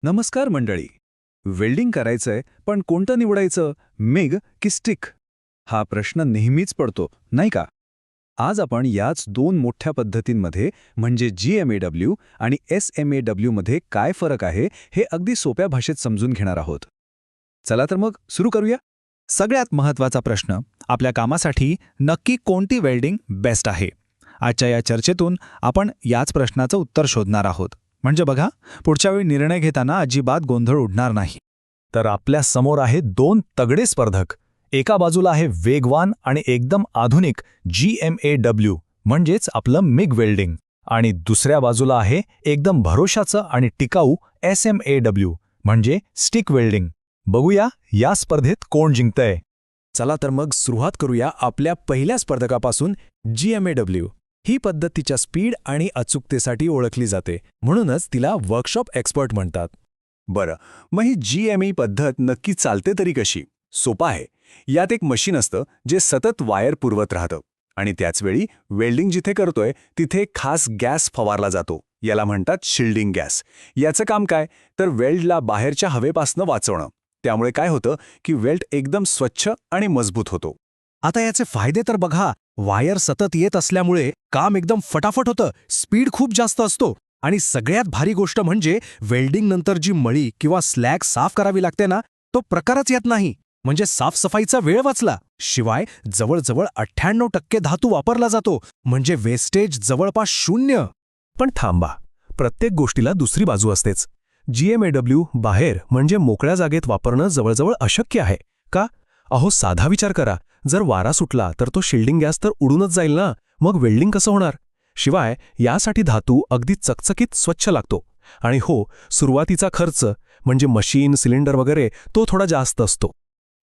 नमस्कार मंडळी. वेल्डिंग करायचंय पण कोणतं निवडायचं, मिग की स्टिक? हा प्रश्न नेहमीच पडतो, नाही का? आज आपण याच दोन मोठ्या पद्धतींमध्ये म्हणजे GMAW आणि SMAW मध्ये काय फरक आहे हे अगदी सोप्या भाषेत समजून घेणार आहोत. चला तर मग सुरू करूया. सगळ्यात महत्त्वाचा प्रश्न, आपल्या कामासाठी नक्की कोणती वेल्डिंग बेस्ट आहे? आजच्या या चर्चेतून आपण याच प्रश्नाचं उत्तर शोधणार आहोत. म्हणजे बघा, पुढच्या वेळी निर्णय घेताना अजिबात गोंधळ उडणार नाही. तर आपल्या समोर आहे दोन तगडे स्पर्धक. एका बाजूला आहे वेगवान आणि एकदम आधुनिक GMAW म्हणजेच आपलं मिग वेल्डिंग, आणि दुसऱ्या बाजूला आहे एकदम भरोशाचं आणि टिकाऊ SMAW म्हणजे स्टिक वेल्डिंग. बघूया या स्पर्धेत कोण जिंकतंय. चला तर मग सुरुवात करूया आपल्या पहिल्या स्पर्धकापासून. GMAW ही पद्धत तिच्या स्पीड आणि अचूकतेसाठी ओळखली जाते, म्हणूनच तिला वर्कशॉप एक्सपर्ट म्हणतात. बरं, मग ही GMA पद्धत नक्की चालते तरी कशी? सोपा आहे. यात एक मशीन असतं जे सतत वायर पुरवत राहतं आणि त्याचवेळी वेल्डिंग जिथे करतोय तिथे खास गॅस फवारला जातो. याला म्हणतात शिल्डिंग गॅस. याचं काम काय, तर वेल्डला बाहेरच्या हवेपासनं वाचवणं. त्यामुळे काय होतं की वेल्ड एकदम स्वच्छ आणि मजबूत होतो. आता याचे फायदे तर बघा. वायर सतत येत असल्यामुळे काम एकदम फटाफट होतं, स्पीड खूप जास्त असतो, आणि सगळ्यात भारी गोष्ट म्हणजे वेल्डिंग नंतर जी मळी किंवा स्लॅग साफ करावी लागते ना, तो प्रकारच येत नाही. म्हणजे साफसफाईचा वेळ वाचला. शिवाय जवळजवळ 98% धातू वापरला जातो, म्हणजे वेस्टेज जवळपास 0. पण थांबा, प्रत्येक गोष्टीला दुसरी बाजू असतेच. GMAW बाहेर म्हणजे मोकळ्या जागेत वापरणं जवळजवळ अशक्य आहे. का? अहो, साधा विचार करा. जर वारा सुटला तर तो शिल्डिंग गॅस तर उडूनच जाईल ना, मग वेल्डिंग कसं होणार? शिवाय यासाठी धातू अगदी चकचकीत स्वच्छ लागतो. आणि हो, सुरुवातीचा खर्च म्हणजे मशीन, सिलेंडर वगैरे तो थोडा जास्त असतो.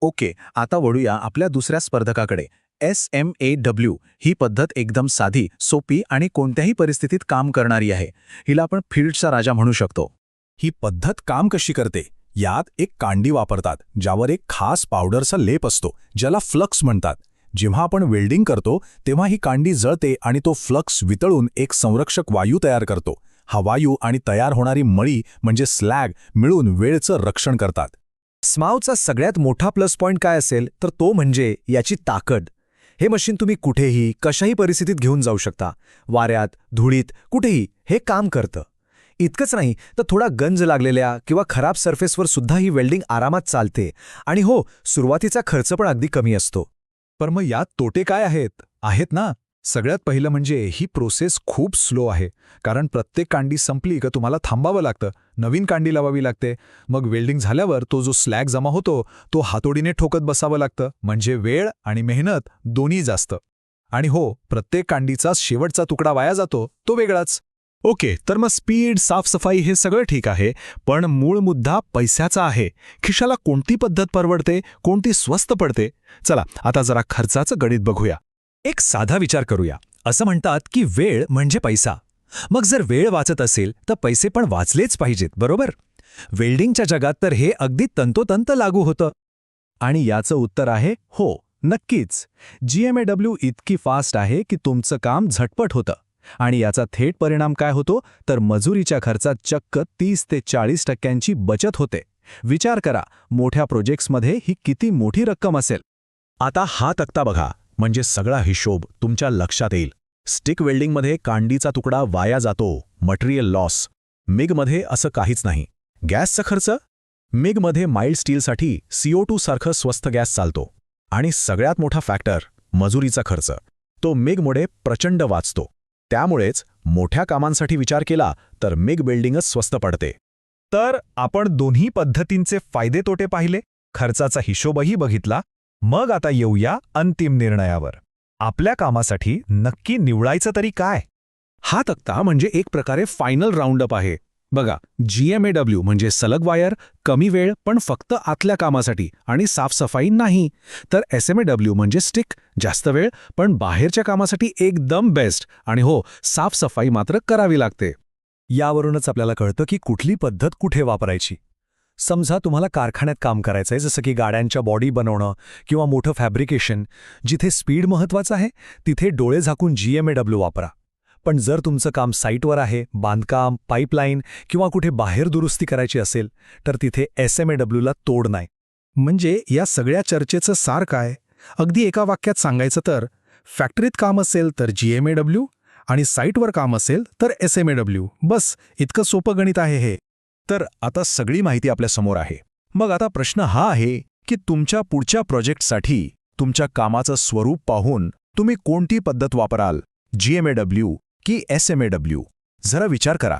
ओके, आता वळूया आपल्या दुसऱ्या स्पर्धकाकडे. SMAW ही पद्धत एकदम साधी, सोपी आणि कोणत्याही परिस्थितीत काम करणारी आहे. हिला आपण फील्डचा राजा म्हणू शकतो. ही पद्धत काम कशी करते? यात एक कांडी वापरतात ज्यावर एक खास पावडरचा लेप असतो, ज्याला फ्लक्स म्हणतात. जेव्हा आपण वेल्डिंग करतो तेव्हा ही कांडी जळते आणि तो फ्लक्स वितळून एक संरक्षक वायू तयार करतो. हा वायू आणि तयार होणारी मळी म्हणजे स्लॅग मिळून वेळचं रक्षण करतात. स्मावचा सगळ्यात मोठा प्लस पॉइंट काय असेल तर तो म्हणजे याची ताकद. हे मशीन तुम्ही कुठेही कशाही परिस्थितीत घेऊन जाऊ शकता. वाऱ्यात, धुळीत, कुठेही हे काम करतं. इतकंच नाही तर थोडा गंज लागलेल्या किंवा खराब सरफेसवर सुद्धा ही वेल्डिंग आरामात चालते. आणि हो, सुरुवातीचा खर्च पण अगदी कमी असतो. पण मग यात तोटे काय आहेत ना? सगळ्यात पहिलं म्हणजे ही प्रोसेस खूप स्लो आहे. कारण प्रत्येक कांडी संपली का तुम्हाला थांबावं लागतं, नवीन कांडी लावावी लागते. मग वेल्डिंग झाल्यावर तो जो स्लॅग जमा होतो तो हातोडीने ठोकत बसावं लागतं. म्हणजे वेळ आणि मेहनत दोन्ही जास्त. आणि हो, प्रत्येक कांडीचा शेवटचा तुकडा वाया जातो तो वेगळाच. ओके, तर मग स्पीड, साफसफाई हे सगळं ठीक आहे, पण मूळ मुद्दा पैशाचा आहे. खिशाला कोणती पद्धत परवडते, कोणती स्वस्त पडते? चला आता जरा खर्चाचं गणित बघूया. एक साधा विचार करूया. असं म्हणतात की वेळ म्हणजे पैसा. मग जर वेळ वाचत असेल तर पैसे पण वाचलेच पाहिजेत, बरोबर? वेल्डिंगच्या जगात तर हे अगदी तंतोतंत लागू होतं. आणि याचं उत्तर आहे हो, नक्कीच. GMAW इतकी फास्ट आहे की तुमचं काम झटपट होतं. आणि याचा थेट परिणाम काय होतो तर मजुरीच्या खर्चात चक्क 30 ते 40% बचत होते. विचार करा, मोठ्या प्रोजेक्ट्समध्ये ही किती मोठी रक्कम असेल. आता हा तक्ता बघा, म्हणजे सगळा हिशोब तुमच्या लक्षात येईल. स्टिक वेल्डिंगमध्ये कांडीचा तुकडा वाया जातो, मटेरियल लॉस. मिगमध्ये असं काहीच नाही. गॅसचा खर्च? मिगमध्ये माइल्ड स्टीलसाठी CO2 सारखं स्वस्त गॅस चालतो. आणि सगळ्यात मोठा फॅक्टर मजुरीचा खर्च, तो मिगमुळे प्रचंड वाचतो. त्यामुळेच मोठ्या कामांसाठी विचार केला तर मिग वेल्डिंगच स्वस्त पडते. तर आपण दोन्ही पद्धतींचे फायदे तोटे पाहिले, खर्चाचा हिशोबही बघितला. मग आता येऊया अंतिम निर्णयावर. आपल्या कामासाठी नक्की निवडायचं तरी काय? हा तक्ता म्हणजे एक प्रकारे फायनल राऊंडअप आहे. बघा, GMAW म्हणजे सलग वायर, कमी वेळ पण फक्त आतल्या कामासाठी आणि साफसफाई नाही. तर SMAW म्हणजे स्टिक, जास्त वेळ पण बाहेरच्या कामासाठी एकदम बेस्ट. आणि हो, साफसफाई मात्र करावी लागते. यावरूनच आपल्याला कळतं की कुठली पद्धत कुठे वापरायची. समजा तुम्हाला कारखान्यात काम करायचंय, जसं की गाड्यांच्या बॉडी बनवणं किंवा मोठं फॅब्रिकेशन. जिथे स्पीड महत्त्वाचं आहे तिथे डोळे झाकून GMAW वापरा. पण जर तुमचं काम साईटवर आहे, बांधकाम, पाईपलाईन किंवा कुठे बाहेर दुरुस्ती करायची असेल, तर तिथे SMAWला तोड नाही. म्हणजे या सगळ्या चर्चेचं सार काय? अगदी एका वाक्यात सांगायचं तर फॅक्टरीत काम असेल तर GMAW आणि साईटवर काम असेल तर SMAW. बस इतकं सोपं गणित आहे हे. तर आता सगळी माहिती आपल्या समोर आहे. मग आता प्रश्न हा आहे की तुमच्या पुढच्या प्रोजेक्टसाठी तुमच्या कामाचं स्वरूप पाहून तुम्ही कोणती पद्धत वापराल, GMAW की SMAW? जरा विचार करा.